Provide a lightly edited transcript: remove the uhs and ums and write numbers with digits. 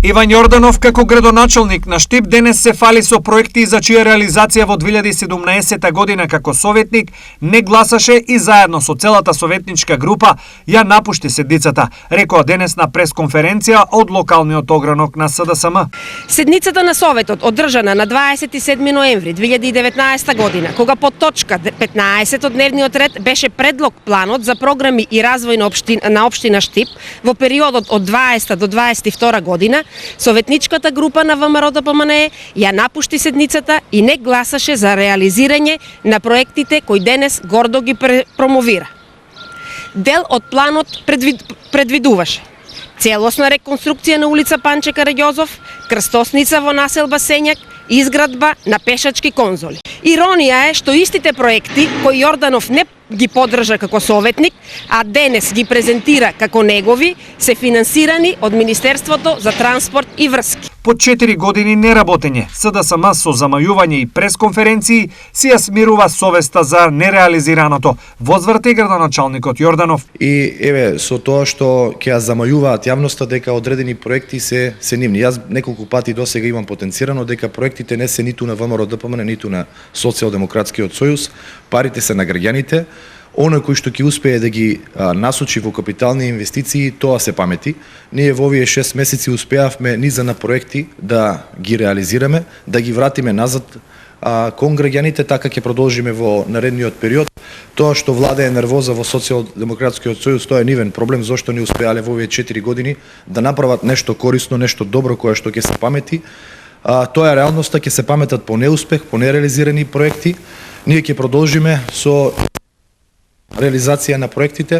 Иван Јорданов како градоначалник на Штип денес се фали со проекти за чија реализација во 2017 година како советник не гласаше и заедно со целата советничка група ја напушти седницата, рекоа денес на пресконференција од локалниот огранок на СДСМ. Седницата на Советот одржана на 27 ноември 2019 година, кога по точка 15 од дневниот ред беше предлог планот за програми и развој на општина Штип во периодот од 20 до 22 година, советничката група на ВМРО-ДПМНЕ ја напушти седницата и не гласаше за реализирање на проектите кои денес гордо ги промовира. Дел од планот предвидуваше целосна реконструкција на улица Панче Караѓозов, крстосница во населба Сењак и изградба на пешачки конзоли. Иронија е што истите проекти кои Јорданов не ги поддржа како советник, а денес ги презентира како негови, се финансирани од Министерството за транспорт и врски. По 4 години неработење, СДСМ со замајување и пресконференции си ја смирува совеста за нереализираното, возврти градоначалникот Јорданов. И еве со тоа што ќе ја замајуваат јавноста дека одредени проекти се нивни. Јас неколку пати досега имам потенцирано дека проектите не се ниту на ВМРО-ДПМН, ниту на Социјалдемократскиот сојуз, парите се на граѓаните. Оној кој што ќе успее да ги насочи во капитални инвестиции, тоа се памети. Ние во овие 6 месеци успеавме низа на проекти да ги реализираме, да ги вратиме назад кон граѓаните, така ќе продолжиме во наредниот период. Тоа што влада е нервоза во Социјалдемократскиот сојуз, тоа е нивен проблем, зошто не успеале во овие 4 години да направат нешто корисно, нешто добро кое што ќе се памети. Тоа е реалноста, ќе се паметат по неуспех, по нереализирани проекти. Ние ќе продолжиме со реализација на проектите.